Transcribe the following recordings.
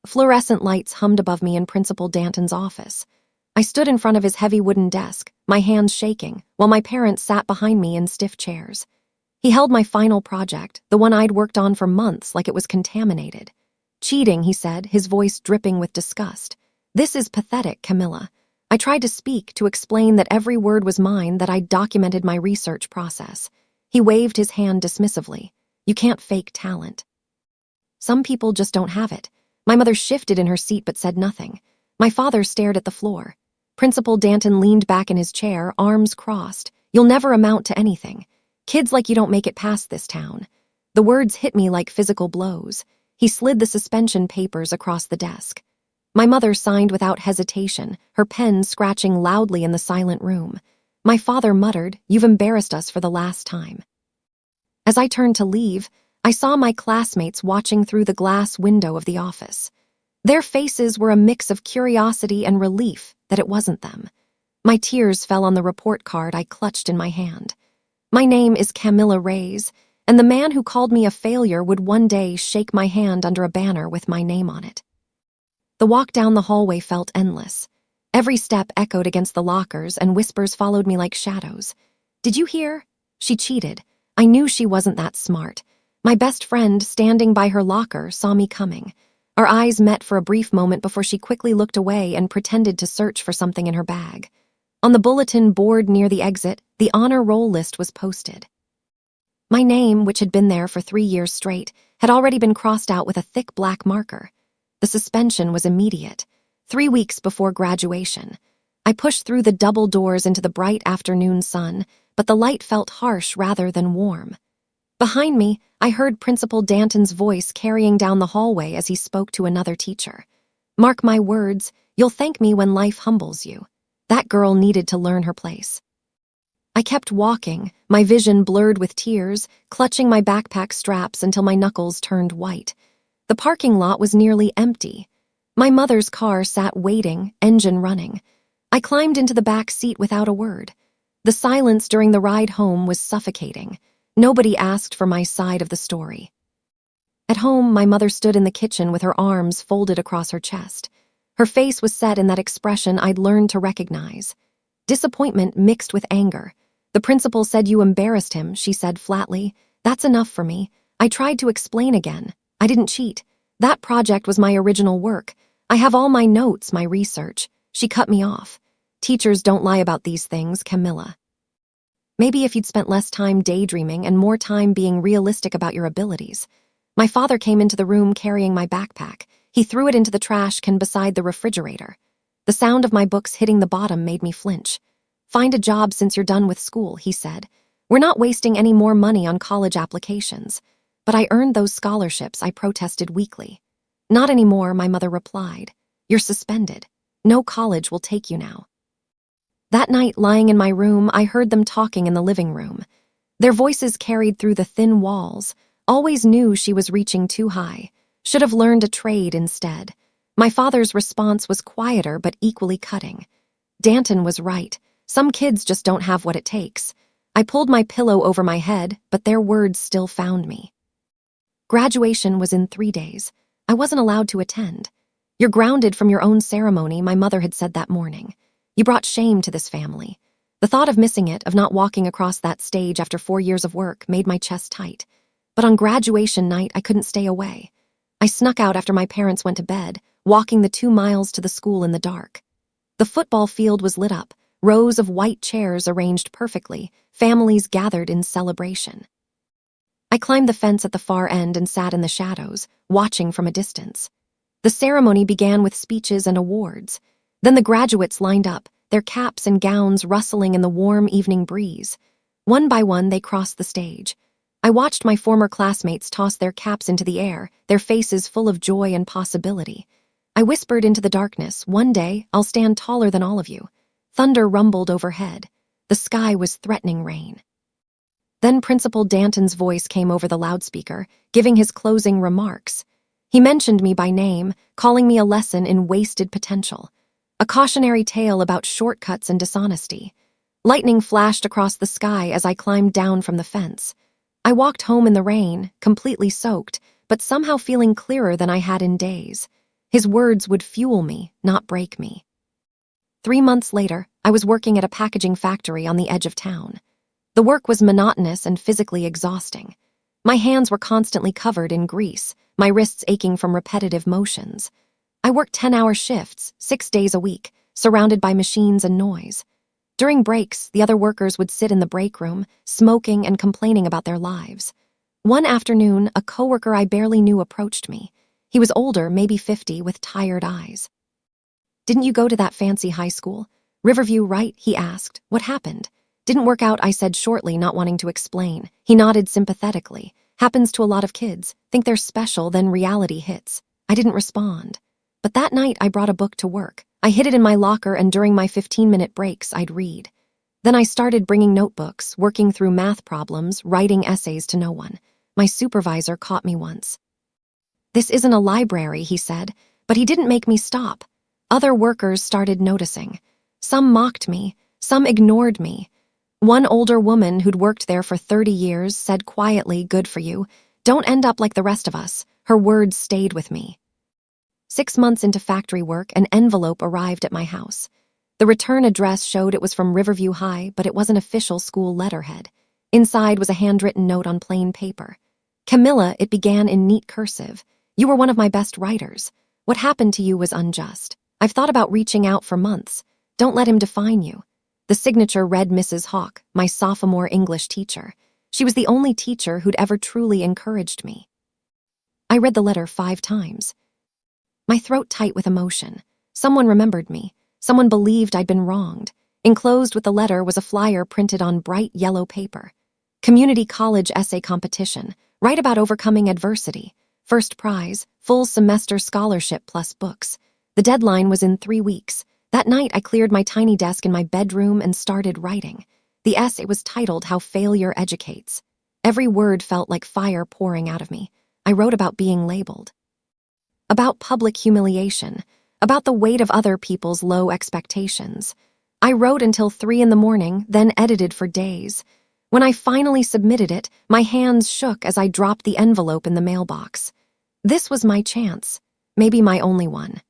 Fluorescent lights hummed above me in Principal Danton's office. I stood in front of his heavy wooden desk, my hands shaking, while my parents sat behind me in stiff chairs. He held my final project, the one I'd worked on for months, like it was contaminated. "Cheating," he said, his voice dripping with disgust. "This is pathetic, Camilla." I tried to speak, to explain that every word was mine, that I'd documented my research process. He waved his hand dismissively. "You can't fake talent. Some people just don't have it." My mother shifted in her seat but said nothing. My father stared at the floor. Principal Danton leaned back in his chair, arms crossed. "You'll never amount to anything. Kids like you don't make it past this town." The words hit me like physical blows. He slid the suspension papers across the desk. My mother signed without hesitation, her pen scratching loudly in the silent room. My father muttered, "You've embarrassed us for the last time." As I turned to leave, I saw my classmates watching through the glass window of the office. Their faces were a mix of curiosity and relief that it wasn't them. My tears fell on the report card I clutched in my hand. My name is Camilla Reyes, and the man who called me a failure would one day shake my hand under a banner with my name on it. The walk down the hallway felt endless. Every step echoed against the lockers, and whispers followed me like shadows. "Did you hear? She cheated." I knew she wasn't that smart. My best friend, standing by her locker, saw me coming. Our eyes met for a brief moment before she quickly looked away and pretended to search for something in her bag. On the bulletin board near the exit, the honor roll list was posted. My name, which had been there for 3 years straight, had already been crossed out with a thick black marker. The suspension was immediate, 3 weeks before graduation. I pushed through the double doors into the bright afternoon sun, but the light felt harsh rather than warm. Behind me, I heard Principal Danton's voice carrying down the hallway as he spoke to another teacher. "Mark my words, you'll thank me when life humbles you." That girl needed to learn her place. I kept walking, my vision blurred with tears, clutching my backpack straps until my knuckles turned white. The parking lot was nearly empty. My mother's car sat waiting, engine running. I climbed into the back seat without a word. The silence during the ride home was suffocating. Nobody asked for my side of the story. At home, my mother stood in the kitchen with her arms folded across her chest. Her face was set in that expression I'd learned to recognize. Disappointment mixed with anger. "The principal said you embarrassed him," she said flatly. "That's enough for me." I tried to explain again. "I didn't cheat. That project was my original work. I have all my notes, my research." She cut me off. "Teachers don't lie about these things, Camilla. Maybe if you'd spent less time daydreaming and more time being realistic about your abilities." My father came into the room carrying my backpack. He threw it into the trash can beside the refrigerator. The sound of my books hitting the bottom made me flinch. "Find a job since you're done with school," he said. "We're not wasting any more money on college applications." "But I earned those scholarships," I protested weakly. "Not anymore," my mother replied. "You're suspended. No college will take you now." That night, lying in my room, I heard them talking in the living room. Their voices carried through the thin walls. Always knew she was reaching too high. Should have learned a trade instead. My father's response was quieter but equally cutting. Danton was right. Some kids just don't have what it takes. I pulled my pillow over my head, but their words still found me. Graduation was in 3 days. I wasn't allowed to attend. "You're grounded from your own ceremony," my mother had said that morning. "You brought shame to this family." The thought of missing it, of not walking across that stage after 4 years of work, made my chest tight. But on graduation night, I couldn't stay away. I snuck out after my parents went to bed, walking the 2 miles to the school in the dark. The football field was lit up, rows of white chairs arranged perfectly, families gathered in celebration. I climbed the fence at the far end and sat in the shadows, watching from a distance. The ceremony began with speeches and awards. Then the graduates lined up, their caps and gowns rustling in the warm evening breeze. One by one, they crossed the stage. I watched my former classmates toss their caps into the air, their faces full of joy and possibility. I whispered into the darkness, "One day, I'll stand taller than all of you." Thunder rumbled overhead. The sky was threatening rain. Then Principal Danton's voice came over the loudspeaker, giving his closing remarks. He mentioned me by name, calling me a lesson in wasted potential. A cautionary tale about shortcuts and dishonesty. Lightning flashed across the sky as I climbed down from the fence. I walked home in the rain, completely soaked, but somehow feeling clearer than I had in days. His words would fuel me, not break me. 3 months later, I was working at a packaging factory on the edge of town. The work was monotonous and physically exhausting. My hands were constantly covered in grease, my wrists aching from repetitive motions. I worked 10-hour shifts, 6 days a week, surrounded by machines and noise. During breaks, the other workers would sit in the break room, smoking and complaining about their lives. One afternoon, a coworker I barely knew approached me. He was older, maybe 50, with tired eyes. "Didn't you go to that fancy high school? Riverview, right?" he asked. "What happened?" "Didn't work out," I said shortly, not wanting to explain. He nodded sympathetically. "Happens to a lot of kids. Think they're special, then reality hits." I didn't respond. But that night, I brought a book to work. I hid it in my locker, and during my 15-minute breaks, I'd read. Then I started bringing notebooks, working through math problems, writing essays to no one. My supervisor caught me once. "This isn't a library," he said, but he didn't make me stop. Other workers started noticing. Some mocked me, some ignored me. One older woman who'd worked there for 30 years said quietly, "Good for you. Don't end up like the rest of us." Her words stayed with me. 6 months into factory work, an envelope arrived at my house. The return address showed it was from Riverview High, but it wasn't official school letterhead. Inside was a handwritten note on plain paper. "Camilla," it began in neat cursive. "You were one of my best writers. What happened to you was unjust. I've thought about reaching out for months. Don't let him define you." The signature read Mrs. Hawk, my sophomore English teacher. She was the only teacher who'd ever truly encouraged me. I read the letter 5 times. My throat tight with emotion. Someone remembered me. Someone believed I'd been wronged. Enclosed with the letter was a flyer printed on bright yellow paper. "Community college essay competition. Write about overcoming adversity. First prize, full semester scholarship plus books." The deadline was in 3 weeks. That night, I cleared my tiny desk in my bedroom and started writing. The essay was titled "How Failure Educates." Every word felt like fire pouring out of me. I wrote about being labeled, about public humiliation, about the weight of other people's low expectations. I wrote until 3 in the morning, then edited for days. When I finally submitted it, my hands shook as I dropped the envelope in the mailbox. This was my chance, maybe my only one.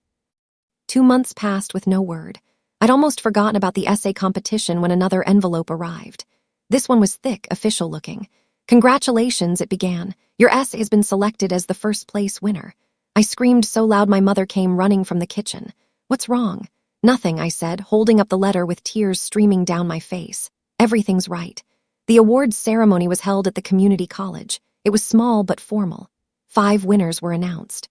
2 months passed with no word. I'd almost forgotten about the essay competition when another envelope arrived. This one was thick, official-looking. "Congratulations," it began. "Your essay has been selected as the first place winner." I screamed so loud my mother came running from the kitchen. "What's wrong?" "Nothing," I said, holding up the letter with tears streaming down my face. "Everything's right." The awards ceremony was held at the community college. It was small but formal. 5 winners were announced.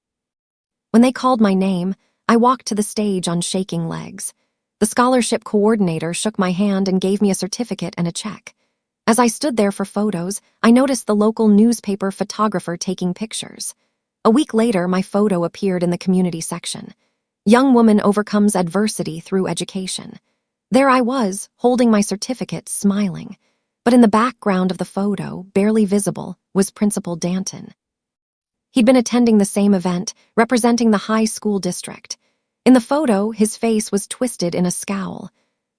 When they called my name, I walked to the stage on shaking legs. The scholarship coordinator shook my hand and gave me a certificate and a check. As I stood there for photos, I noticed the local newspaper photographer taking pictures. A week later, my photo appeared in the community section. "Young woman overcomes adversity through education." There I was, holding my certificate, smiling. But in the background of the photo, barely visible, was Principal Danton. He'd been attending the same event, representing the high school district. In the photo, his face was twisted in a scowl.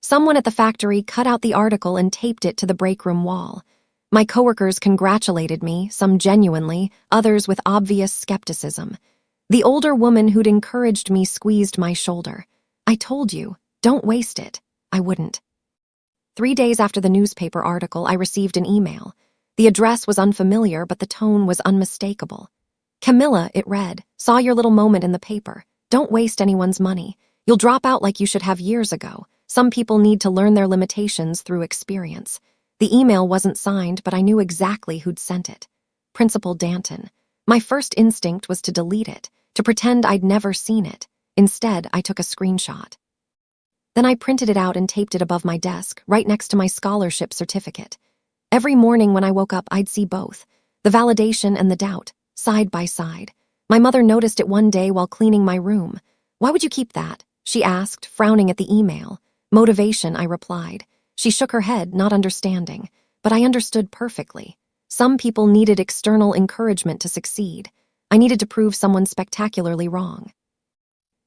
Someone at the factory cut out the article and taped it to the break room wall. My coworkers congratulated me, some genuinely, others with obvious skepticism. The older woman who'd encouraged me squeezed my shoulder. "I told you, don't waste it." I wouldn't. 3 days after the newspaper article, I received an email. The address was unfamiliar, but the tone was unmistakable. "Camilla," it read, "saw your little moment in the paper. Don't waste anyone's money. You'll drop out like you should have years ago. Some people need to learn their limitations through experience." The email wasn't signed, but I knew exactly who'd sent it. Principal Danton. My first instinct was to delete it, to pretend I'd never seen it. Instead, I took a screenshot. Then I printed it out and taped it above my desk, right next to my scholarship certificate. Every morning when I woke up, I'd see both, the validation and the doubt, side by side. My mother noticed it one day while cleaning my room. "Why would you keep that?" she asked, frowning at the email. "Motivation," I replied. She shook her head, not understanding, but I understood perfectly. Some people needed external encouragement to succeed. I needed to prove someone spectacularly wrong.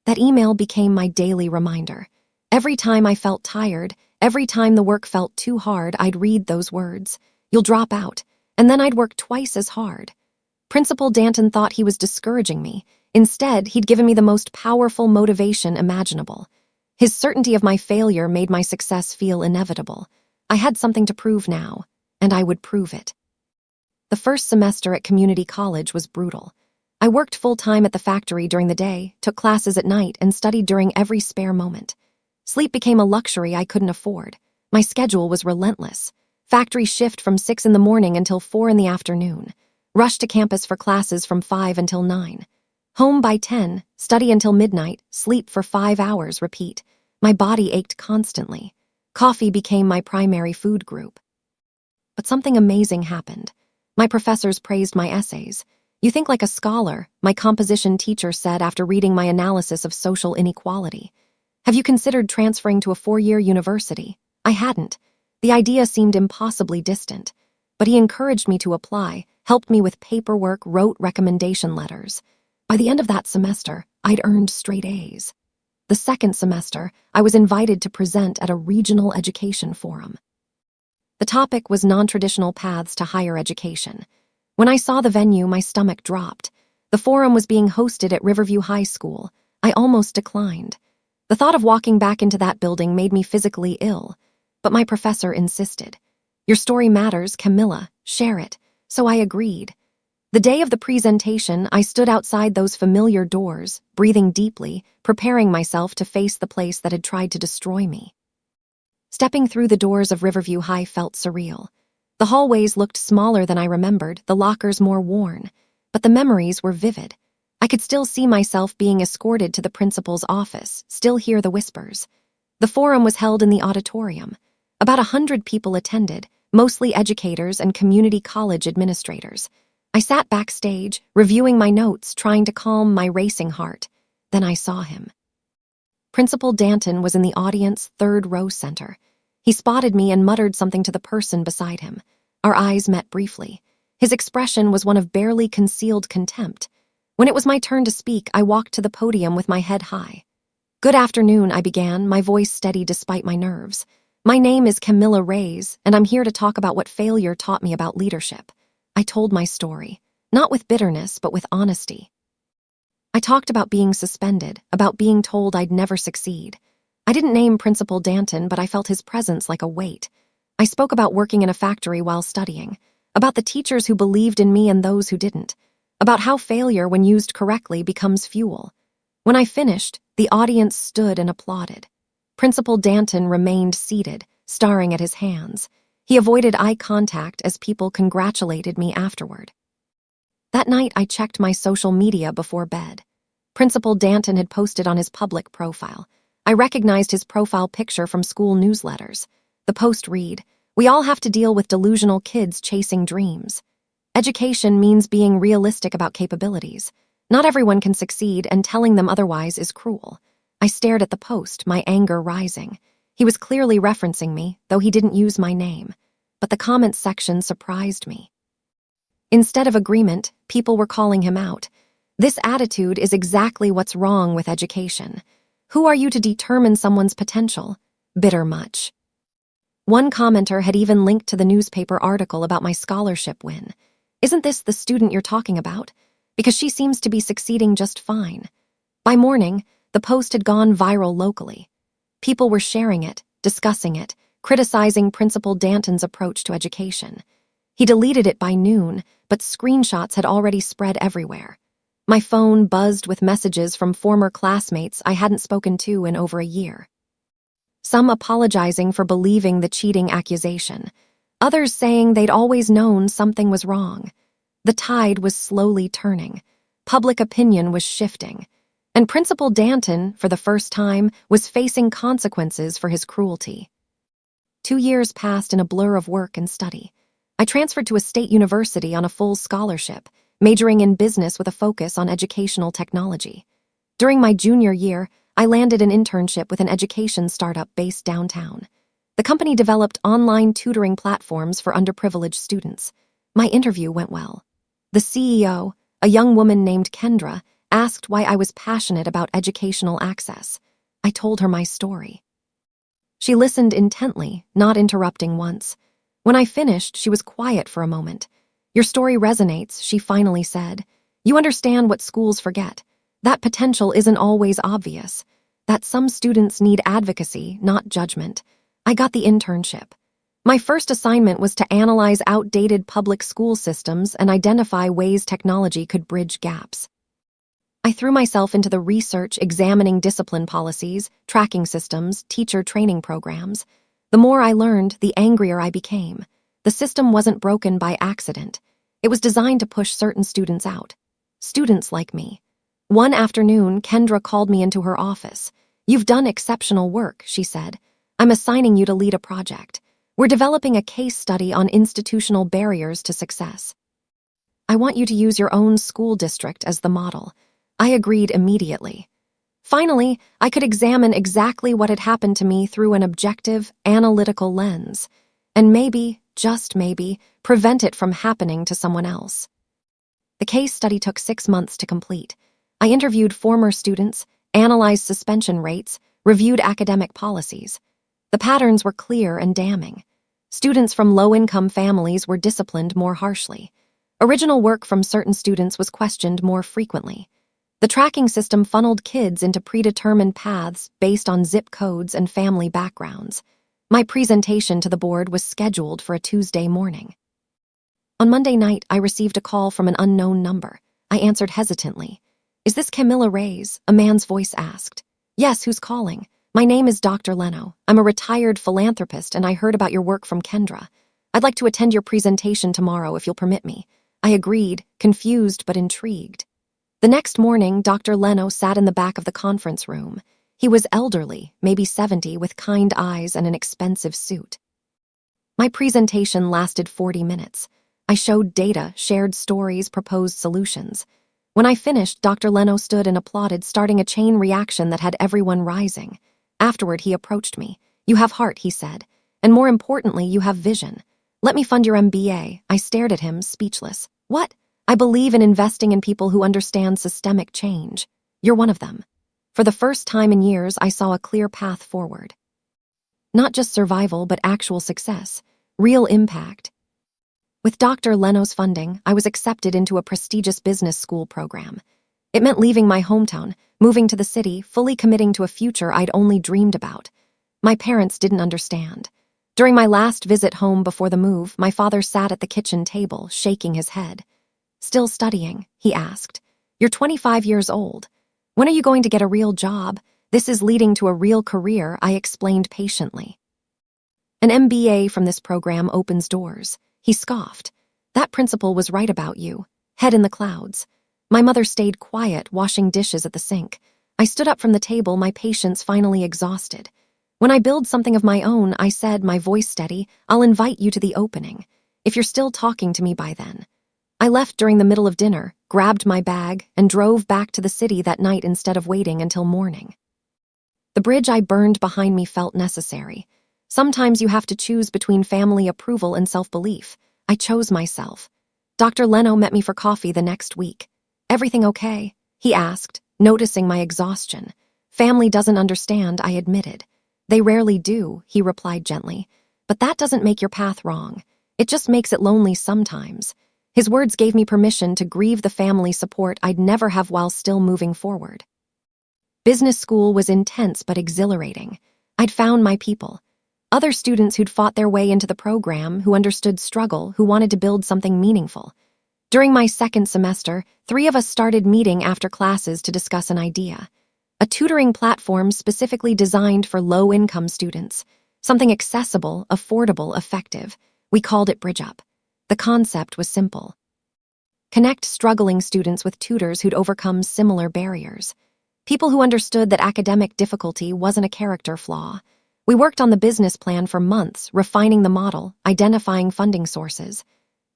That email became my daily reminder. Every time I felt tired, every time the work felt too hard, I'd read those words. "You'll drop out," and then I'd work twice as hard. Principal Danton thought he was discouraging me. Instead, he'd given me the most powerful motivation imaginable. His certainty of my failure made my success feel inevitable. I had something to prove now, and I would prove it. The first semester at community college was brutal. I worked full-time at the factory during the day, took classes at night, and studied during every spare moment. Sleep became a luxury I couldn't afford. My schedule was relentless. Factory shift from 6 in the morning until 4 in the afternoon. Rush to campus for classes from 5 until 9. Home by 10, study until midnight, sleep for 5 hours, repeat. My body ached constantly. Coffee became my primary food group. But something amazing happened. My professors praised my essays. "You think like a scholar," my composition teacher said after reading my analysis of social inequality. "Have you considered transferring to a 4-year university?" I hadn't. The idea seemed impossibly distant. But he encouraged me to apply, helped me with paperwork, wrote recommendation letters. By the end of that semester, I'd earned straight A's. The second semester, I was invited to present at a regional education forum. The topic was non-traditional paths to higher education. When I saw the venue, my stomach dropped. The forum was being hosted at Riverview High School. I almost declined. The thought of walking back into that building made me physically ill. But my professor insisted. "Your story matters, Camilla. Share it." So I agreed. The day of the presentation, I stood outside those familiar doors, breathing deeply, preparing myself to face the place that had tried to destroy me. Stepping through the doors of Riverview High felt surreal. The hallways looked smaller than I remembered, the lockers more worn, but the memories were vivid. I could still see myself being escorted to the principal's office, still hear the whispers. The forum was held in the auditorium. About 100 people attended, mostly educators and community college administrators. I sat backstage, reviewing my notes, trying to calm my racing heart. Then I saw him. Principal Danton was in the audience, third-row center. He spotted me and muttered something to the person beside him. Our eyes met briefly. His expression was one of barely concealed contempt. When it was my turn to speak, I walked to the podium with my head high. "Good afternoon," I began, my voice steady despite my nerves. "My name is Camilla Reyes, and I'm here to talk about what failure taught me about leadership." I told my story, not with bitterness, but with honesty. I talked about being suspended, about being told I'd never succeed. I didn't name Principal Danton, but I felt his presence like a weight. I spoke about working in a factory while studying, about the teachers who believed in me and those who didn't, about how failure, when used correctly, becomes fuel. When I finished, the audience stood and applauded. Principal Danton remained seated, staring at his hands. He avoided eye contact as people congratulated me afterward. That night, I checked my social media before bed. Principal Danton had posted on his public profile. I recognized his profile picture from school newsletters. The post read, "We all have to deal with delusional kids chasing dreams. Education means being realistic about capabilities. Not everyone can succeed, and telling them otherwise is cruel." I stared at the post, my anger rising. He was clearly referencing me, though he didn't use my name. But the comments section surprised me. Instead of agreement, people were calling him out. "This attitude is exactly what's wrong with education. Who are you to determine someone's potential? Bitter much." One commenter had even linked to the newspaper article about my scholarship win. "Isn't this the student you're talking about? Because she seems to be succeeding just fine." By morning, the post had gone viral locally. People were sharing it, discussing it, criticizing Principal Danton's approach to education. He deleted it by noon, but screenshots had already spread everywhere. My phone buzzed with messages from former classmates I hadn't spoken to in over a year. Some apologizing for believing the cheating accusation, others saying they'd always known something was wrong. The tide was slowly turning. Public opinion was shifting. And Principal Danton, for the first time, was facing consequences for his cruelty. 2 years passed in a blur of work and study. I transferred to a state university on a full scholarship, majoring in business with a focus on educational technology. During my junior year, I landed an internship with an education startup based downtown. The company developed online tutoring platforms for underprivileged students. My interview went well. The CEO, a young woman named Kendra, asked why I was passionate about educational access. I told her my story. She listened intently, not interrupting once. When I finished, she was quiet for a moment. "Your story resonates," she finally said. "You understand what schools forget. That potential isn't always obvious, that some students need advocacy, not judgment. I got the internship. My first assignment was to analyze outdated public school systems and identify ways technology could bridge gaps. I threw myself into the research, examining discipline policies, tracking systems, teacher training programs. The more I learned, the angrier I became. The system wasn't broken by accident. It was designed to push certain students out. Students like me. One afternoon, Kendra called me into her office. "You've done exceptional work," she said. "I'm assigning you to lead a project. We're developing a case study on institutional barriers to success. I want you to use your own school district as the model." I agreed immediately. Finally, I could examine exactly what had happened to me through an objective, analytical lens, and maybe, just maybe, prevent it from happening to someone else. The case study took 6 months to complete. I interviewed former students, analyzed suspension rates, reviewed academic policies. The patterns were clear and damning. Students from low-income families were disciplined more harshly. Original work from certain students was questioned more frequently. The tracking system funneled kids into predetermined paths based on zip codes and family backgrounds. My presentation to the board was scheduled for a Tuesday morning. On Monday night, I received a call from an unknown number. I answered hesitantly. "Is this Camilla Reyes?" a man's voice asked. "Yes, who's calling?" "My name is Dr. Leno. I'm a retired philanthropist and I heard about your work from Kendra. I'd like to attend your presentation tomorrow if you'll permit me." I agreed, confused but intrigued. The next morning, Dr. Leno sat in the back of the conference room. He was elderly, maybe 70, with kind eyes and an expensive suit. My presentation lasted 40 minutes. I showed data, shared stories, proposed solutions. When I finished, Dr. Leno stood and applauded, starting a chain reaction that had everyone rising. Afterward, he approached me. "You have heart," he said, "and more importantly, you have vision. Let me fund your MBA." I stared at him, speechless. "What?" "I believe in investing in people who understand systemic change. You're one of them." For the first time in years, I saw a clear path forward. Not just survival, but actual success, real impact. With Dr. Leno's funding, I was accepted into a prestigious business school program. It meant leaving my hometown, moving to the city, fully committing to a future I'd only dreamed about. My parents didn't understand. During my last visit home before the move, my father sat at the kitchen table, shaking his head. "Still studying?" he asked. "You're 25 years old. When are you going to get a real job? This is leading to a real career," I explained patiently. "An MBA from this program opens doors." He scoffed. "That principal was right about you. Head in the clouds." My mother stayed quiet, washing dishes at the sink. I stood up from the table, my patience finally exhausted. "When I build something of my own," I said, my voice steady, "I'll invite you to the opening. If you're still talking to me by then." I left during the middle of dinner, grabbed my bag, and drove back to the city that night instead of waiting until morning. The bridge I burned behind me felt necessary. Sometimes you have to choose between family approval and self-belief. I chose myself. Dr. Leno met me for coffee the next week. "Everything okay?" he asked, noticing my exhaustion. "Family doesn't understand," I admitted. "They rarely do," he replied gently. "But that doesn't make your path wrong. It just makes it lonely sometimes." His words gave me permission to grieve the family support I'd never have while still moving forward. Business school was intense but exhilarating. I'd found my people. Other students who'd fought their way into the program, who understood struggle, who wanted to build something meaningful. During my second semester, 3 of us started meeting after classes to discuss an idea. A tutoring platform specifically designed for low-income students. Something accessible, affordable, effective. We called it Bridge Up. The concept was simple. Connect struggling students with tutors who'd overcome similar barriers. People who understood that academic difficulty wasn't a character flaw. We worked on the business plan for months, refining the model, identifying funding sources.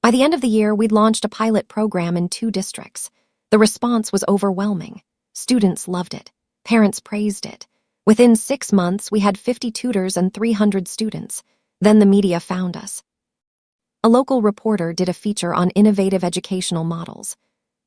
By the end of the year, we'd launched a pilot program in 2 districts. The response was overwhelming. Students loved it. Parents praised it. Within 6 months, we had 50 tutors and 300 students. Then the media found us. A local reporter did a feature on innovative educational models.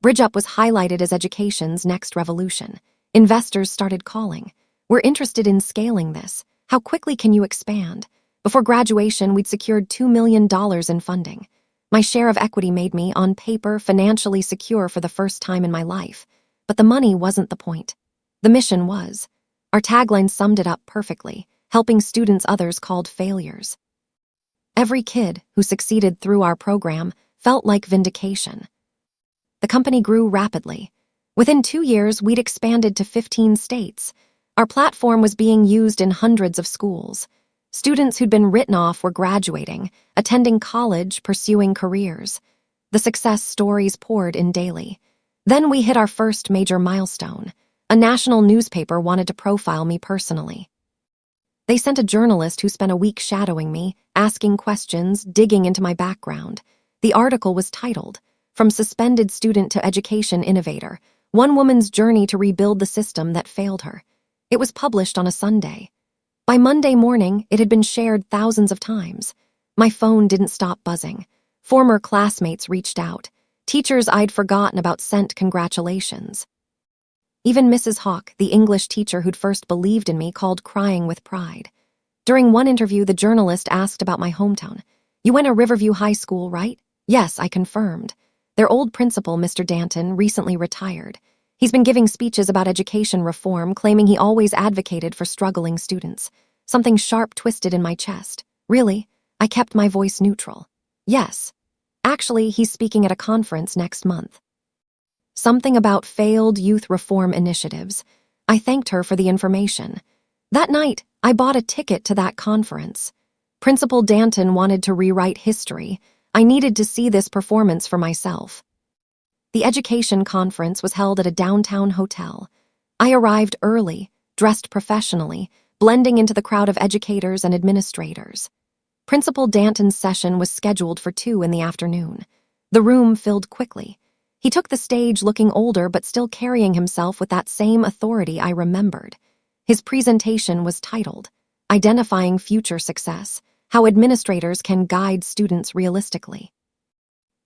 BridgeUp was highlighted as education's next revolution. Investors started calling. "We're interested in scaling this. How quickly can you expand?" Before graduation, we'd secured $2 million in funding. My share of equity made me, on paper, financially secure for the first time in my life. But the money wasn't the point. The mission was. Our tagline summed it up perfectly, helping students others called failures. Every kid who succeeded through our program felt like vindication. The company grew rapidly. Within 2 years, we'd expanded to 15 states. Our platform was being used in hundreds of schools. Students who'd been written off were graduating, attending college, pursuing careers. The success stories poured in daily. Then we hit our first major milestone. A national newspaper wanted to profile me personally. They sent a journalist who spent a week shadowing me, asking questions, digging into my background. The article was titled, "From Suspended Student to Education Innovator, One Woman's Journey to Rebuild the System That Failed Her." It was published on a Sunday. By Monday morning, it had been shared thousands of times. My phone didn't stop buzzing. Former classmates reached out. Teachers I'd forgotten about sent congratulations. Even Mrs. Hawk, the English teacher who'd first believed in me, called crying with pride. During one interview, the journalist asked about my hometown. "You went to Riverview High School, right?" "Yes," I confirmed. Their old principal, Mr. Danton, recently retired. He's been giving speeches about education reform, claiming he always advocated for struggling students. Something sharp twisted in my chest. "Really?" I kept my voice neutral. "Yes. Actually, he's speaking at a conference next month." Something about failed youth reform initiatives. I thanked her for the information. That night, I bought a ticket to that conference. Principal Danton wanted to rewrite history. I needed to see this performance for myself. The education conference was held at a downtown hotel. I arrived early, dressed professionally, blending into the crowd of educators and administrators. Principal Danton's session was scheduled for 2 in the afternoon. The room filled quickly. He took the stage looking older but still carrying himself with that same authority I remembered. His presentation was titled, "Identifying Future Success, How Administrators Can Guide Students Realistically."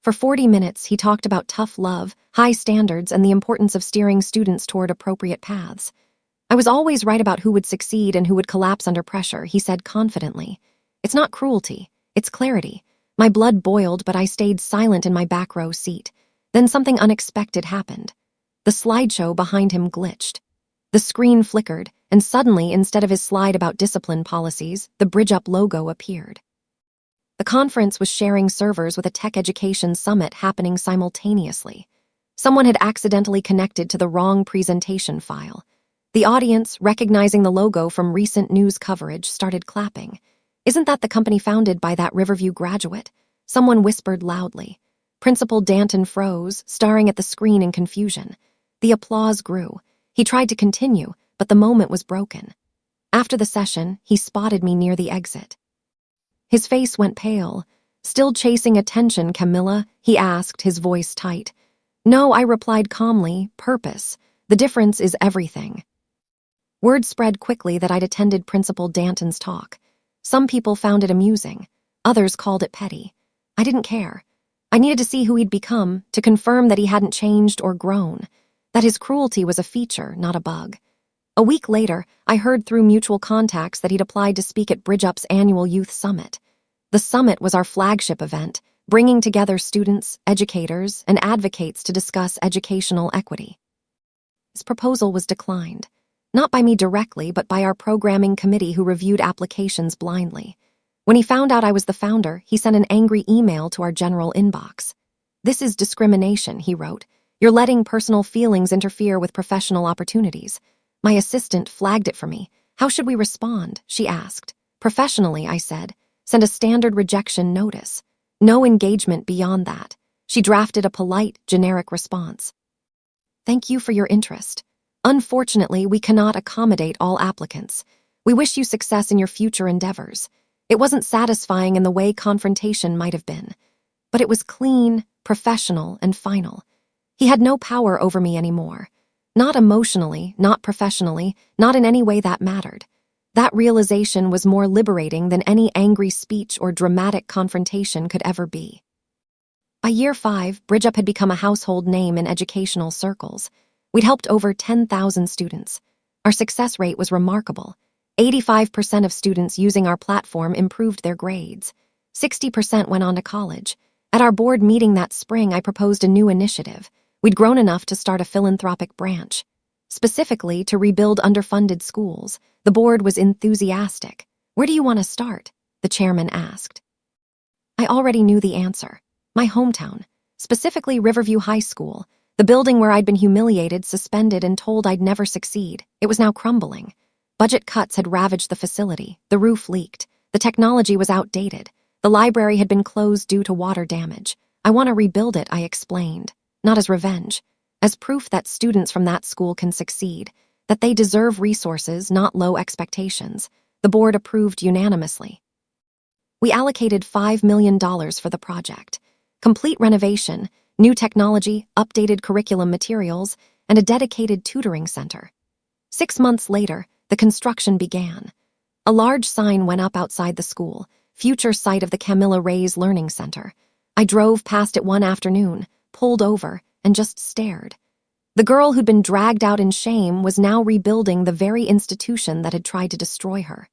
For 40 minutes, he talked about tough love, high standards, and the importance of steering students toward appropriate paths. "I was always right about who would succeed and who would collapse under pressure," he said confidently. "It's not cruelty, it's clarity." My blood boiled, but I stayed silent in my back row seat. Then something unexpected happened. The slideshow behind him glitched. The screen flickered, and suddenly, instead of his slide about discipline policies, the BridgeUp logo appeared. The conference was sharing servers with a tech education summit happening simultaneously. Someone had accidentally connected to the wrong presentation file. The audience, recognizing the logo from recent news coverage, started clapping. "Isn't that the company founded by that Riverview graduate?" Someone whispered loudly. Principal Danton froze, staring at the screen in confusion. The applause grew. He tried to continue, but the moment was broken. After the session, he spotted me near the exit. His face went pale. "Still chasing attention, Camilla?" he asked, his voice tight. "No," I replied calmly, "purpose. The difference is everything." Word spread quickly that I'd attended Principal Danton's talk. Some people found it amusing. Others called it petty. I didn't care. I needed to see who he'd become, to confirm that he hadn't changed or grown, that his cruelty was a feature, not a bug. A week later, I heard through mutual contacts that he'd applied to speak at BridgeUp's annual youth summit. The summit was our flagship event, bringing together students, educators, and advocates to discuss educational equity. His proposal was declined, not by me directly, but by our programming committee who reviewed applications blindly. When he found out I was the founder, he sent an angry email to our general inbox. "This is discrimination," he wrote. "You're letting personal feelings interfere with professional opportunities." My assistant flagged it for me. "How should we respond?" she asked. "Professionally," I said. "Send a standard rejection notice. No engagement beyond that." She drafted a polite, generic response. "Thank you for your interest. Unfortunately, we cannot accommodate all applicants. We wish you success in your future endeavors." It wasn't satisfying in the way confrontation might have been, but it was clean, professional, and final. He had no power over me anymore. Not emotionally, not professionally, not in any way that mattered. That realization was more liberating than any angry speech or dramatic confrontation could ever be. By year 5, BridgeUp had become a household name in educational circles. We'd helped over 10,000 students. Our success rate was remarkable. 85% of students using our platform improved their grades. 60% went on to college. At our board meeting that spring, I proposed a new initiative. We'd grown enough to start a philanthropic branch, specifically to rebuild underfunded schools. The board was enthusiastic. "Where do you want to start?" the chairman asked. I already knew the answer. My hometown, specifically Riverview High School, the building where I'd been humiliated, suspended, and told I'd never succeed. It was now crumbling. Budget cuts had ravaged the facility. The roof leaked. The technology was outdated. The library had been closed due to water damage. "I want to rebuild it," I explained. "Not as revenge. As proof that students from that school can succeed, that they deserve resources, not low expectations." The board approved unanimously. We allocated $5 million for the project. Complete renovation, new technology, updated curriculum materials, and a dedicated tutoring center. 6 months later, the construction began. A large sign went up outside the school, future site of the Camilla Reyes Learning Center. I drove past it one afternoon, pulled over, and just stared. The girl who'd been dragged out in shame was now rebuilding the very institution that had tried to destroy her.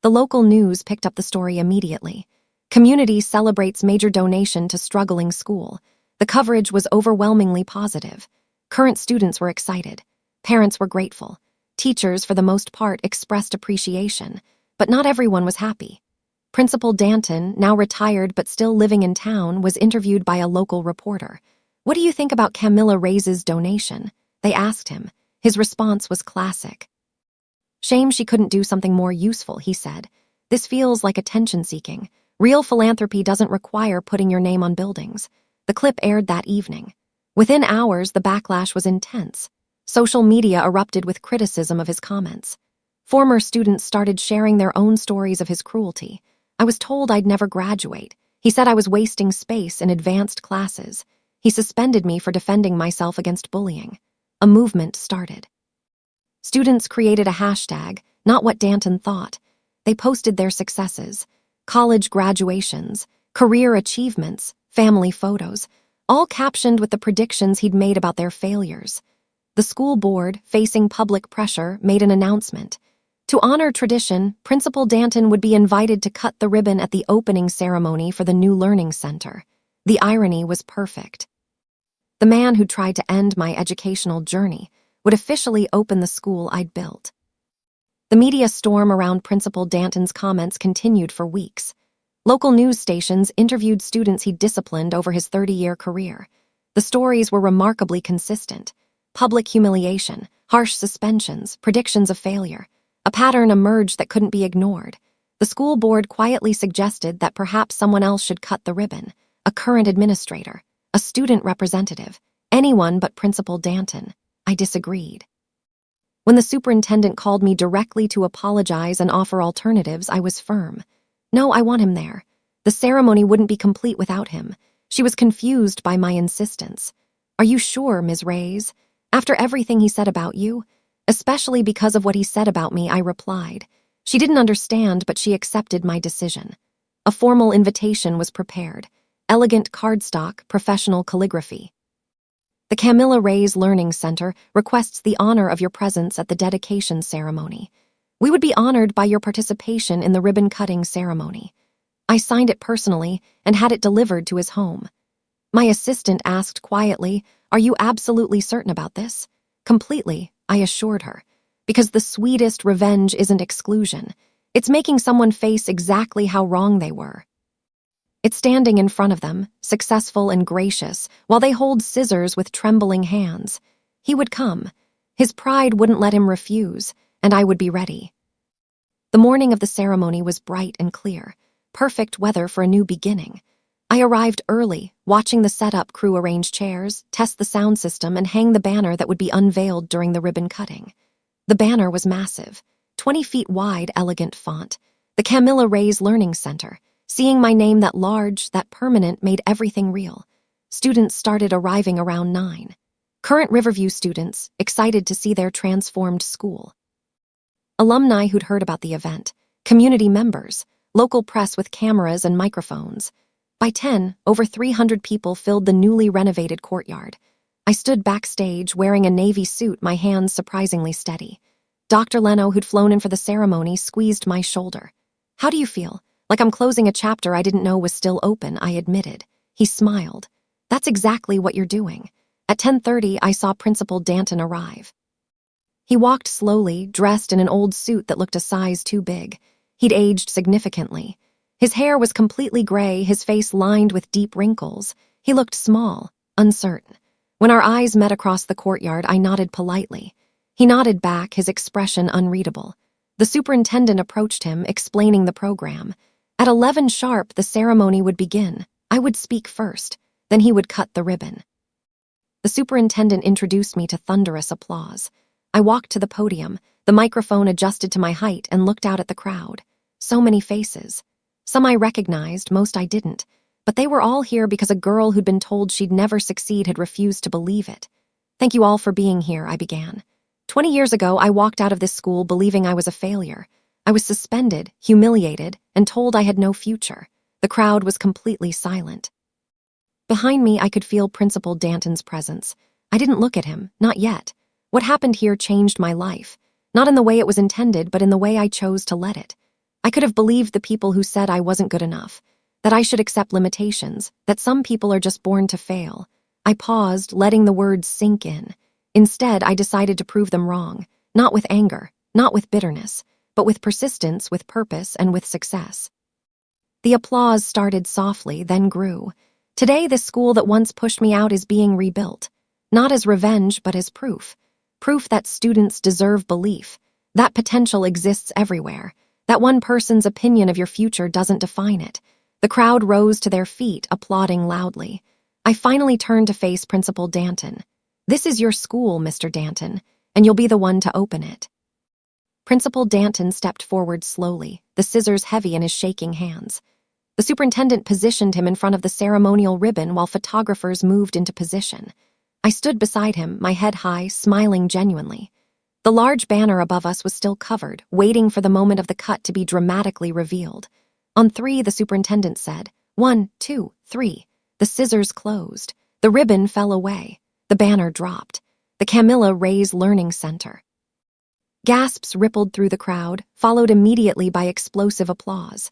The local news picked up the story immediately. Community celebrates major donation to struggling school. The coverage was overwhelmingly positive. Current students were excited. Parents were grateful. Teachers, for the most part, expressed appreciation, but not everyone was happy. Principal Danton, now retired but still living in town, was interviewed by a local reporter. "What do you think about Camilla Reyes' donation?" they asked him. His response was classic. "Shame she couldn't do something more useful," he said. "This feels like attention-seeking. Real philanthropy doesn't require putting your name on buildings." The clip aired that evening. Within hours, the backlash was intense. Social media erupted with criticism of his comments. Former students started sharing their own stories of his cruelty. "I was told I'd never graduate. He said I was wasting space in advanced classes. He suspended me for defending myself against bullying." A movement started. Students created a hashtag, "Not What Danton Thought." They posted their successes, college graduations, career achievements, family photos, all captioned with the predictions he'd made about their failures. The school board, facing public pressure, made an announcement. To honor tradition, Principal Danton would be invited to cut the ribbon at the opening ceremony for the new learning center. The irony was perfect. The man who tried to end my educational journey would officially open the school I'd built. The media storm around Principal Danton's comments continued for weeks. Local news stations interviewed students he'd disciplined over his 30-year career. The stories were remarkably consistent. Public humiliation, harsh suspensions, predictions of failure. A pattern emerged that couldn't be ignored. The school board quietly suggested that perhaps someone else should cut the ribbon. A current administrator, a student representative, anyone but Principal Danton. I disagreed. When the superintendent called me directly to apologize and offer alternatives, I was firm. "No, I want him there. The ceremony wouldn't be complete without him." She was confused by my insistence. "Are you sure, Ms. Reyes? After everything he said about you?" "Especially because of what he said about me," I replied. She didn't understand, but she accepted my decision. A formal invitation was prepared. Elegant cardstock, professional calligraphy. "The Camilla Reyes Learning Center requests the honor of your presence at the dedication ceremony. We would be honored by your participation in the ribbon-cutting ceremony." I signed it personally and had it delivered to his home. My assistant asked quietly, "Are you absolutely certain about this?" "Completely," I assured her, "because the sweetest revenge isn't exclusion. It's making someone face exactly how wrong they were. It's standing in front of them, successful and gracious, while they hold scissors with trembling hands. He would come. His pride wouldn't let him refuse, and I would be ready." The morning of the ceremony was bright and clear, perfect weather for a new beginning. I arrived early, watching the setup crew arrange chairs, test the sound system, and hang the banner that would be unveiled during the ribbon cutting. The banner was massive, 20 feet wide, elegant font. The Camilla Reyes Learning Center. Seeing my name that large, that permanent, made everything real. Students started arriving around 9. Current Riverview students, excited to see their transformed school. Alumni who'd heard about the event. Community members. Local press with cameras and microphones. By 10, over 300 people filled the newly renovated courtyard. I stood backstage wearing a navy suit, my hands surprisingly steady. Dr. Leno, who'd flown in for the ceremony, squeezed my shoulder. "How do you feel?" "Like I'm closing a chapter I didn't know was still open," I admitted. He smiled. "That's exactly what you're doing. At 10:30, I saw Principal Danton arrive. He walked slowly, dressed in an old suit that looked a size too big. He'd aged significantly. His hair was completely gray, his face lined with deep wrinkles. He looked small, uncertain. When our eyes met across the courtyard, I nodded politely. He nodded back, his expression unreadable. The superintendent approached him, explaining the program. At 11 sharp, the ceremony would begin. I would speak first, then he would cut the ribbon. The superintendent introduced me to thunderous applause. I walked to the podium, the microphone adjusted to my height, and looked out at the crowd. So many faces. Some I recognized, most I didn't. But they were all here because a girl who'd been told she'd never succeed had refused to believe it. "Thank you all for being here," I began. 20 years ago, I walked out of this school believing I was a failure. I was suspended, humiliated, and told I had no future. The crowd was completely silent. Behind me, I could feel Principal Danton's presence. I didn't look at him, not yet. What happened here changed my life. Not in the way it was intended, but in the way I chose to let it. I could have believed the people who said I wasn't good enough, that I should accept limitations, that some people are just born to fail. I paused, letting the words sink in. Instead, I decided to prove them wrong, not with anger, not with bitterness, but with persistence, with purpose, and with success. The applause started softly, then grew. Today, this school that once pushed me out is being rebuilt, not as revenge, but as proof. Proof that students deserve belief, that potential exists everywhere, that one person's opinion of your future doesn't define it. The crowd rose to their feet, applauding loudly. I finally turned to face Principal Danton. "This is your school, Mr. Danton, and you'll be the one to open it." Principal Danton stepped forward slowly, the scissors heavy in his shaking hands. The superintendent positioned him in front of the ceremonial ribbon while photographers moved into position. I stood beside him, my head high, smiling genuinely. The large banner above us was still covered, waiting for the moment of the cut to be dramatically revealed. On 3, the superintendent said, 1, 2, 3. The scissors closed. The ribbon fell away. The banner dropped. The Camilla Ray's Learning Center. Gasps rippled through the crowd, followed immediately by explosive applause.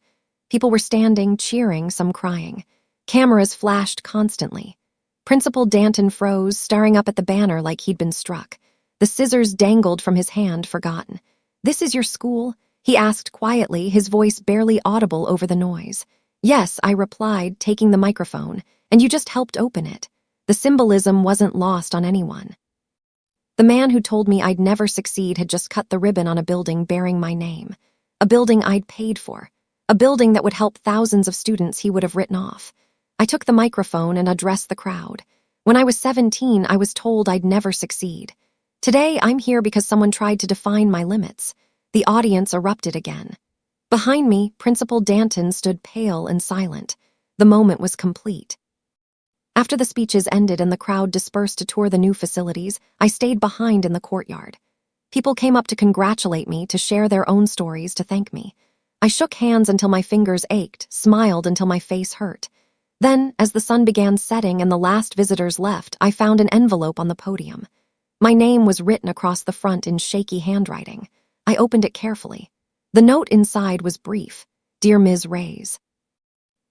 People were standing, cheering, some crying. Cameras flashed constantly. Principal Danton froze, staring up at the banner like he'd been struck. The scissors dangled from his hand, forgotten. "This is your school?" he asked quietly, his voice barely audible over the noise. "Yes," I replied, taking the microphone, "and you just helped open it." The symbolism wasn't lost on anyone. The man who told me I'd never succeed had just cut the ribbon on a building bearing my name. A building I'd paid for. A building that would help thousands of students he would have written off. I took the microphone and addressed the crowd. When I was 17, I was told I'd never succeed. Today, I'm here because someone tried to define my limits. The audience erupted again. Behind me, Principal Danton stood pale and silent. The moment was complete. After the speeches ended and the crowd dispersed to tour the new facilities, I stayed behind in the courtyard. People came up to congratulate me, to share their own stories, to thank me. I shook hands until my fingers ached, smiled until my face hurt. Then, as the sun began setting and the last visitors left, I found an envelope on the podium. My name was written across the front in shaky handwriting. I opened it carefully. The note inside was brief. "Dear Ms. Rays,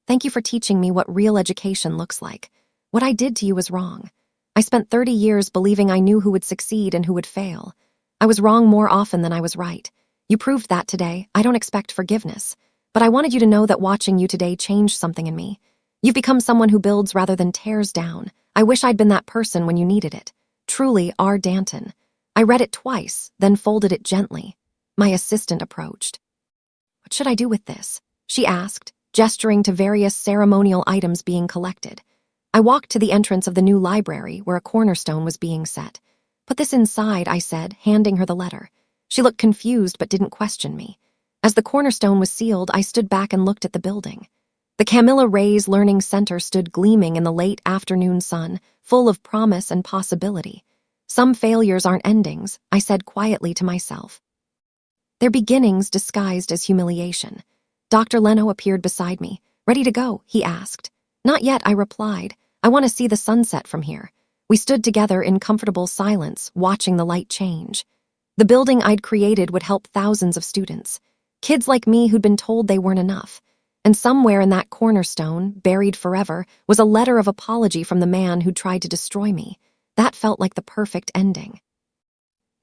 thank you for teaching me what real education looks like. What I did to you was wrong. I spent 30 years believing I knew who would succeed and who would fail. I was wrong more often than I was right. You proved that today. I don't expect forgiveness. But I wanted you to know that watching you today changed something in me. You've become someone who builds rather than tears down. I wish I'd been that person when you needed it. Truly, R. Danton." I read it twice, then folded it gently. My assistant approached. "What should I do with this?" she asked, gesturing to various ceremonial items being collected. I walked to the entrance of the new library where a cornerstone was being set. "Put this inside," I said, handing her the letter. She looked confused but didn't question me. As the cornerstone was sealed, I stood back and looked at the building. The Camilla Ray's Learning Center stood gleaming in the late afternoon sun, full of promise and possibility. Some failures aren't endings, I said quietly to myself. They're beginnings disguised as humiliation. Dr. Leno appeared beside me. "Ready to go?" he asked. "Not yet," I replied. "I want to see the sunset from here." We stood together in comfortable silence, watching the light change. The building I'd created would help thousands of students. Kids like me who'd been told they weren't enough. And somewhere in that cornerstone, buried forever, was a letter of apology from the man who tried to destroy me. That felt like the perfect ending.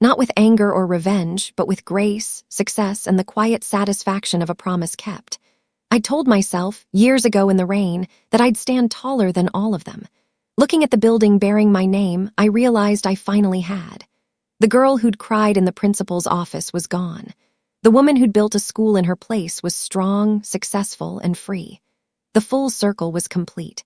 Not with anger or revenge, but with grace, success, and the quiet satisfaction of a promise kept. I'd told myself, years ago in the rain, that I'd stand taller than all of them. Looking at the building bearing my name, I realized I finally had. The girl who'd cried in the principal's office was gone. The woman who'd built a school in her place was strong, successful, and free. The full circle was complete.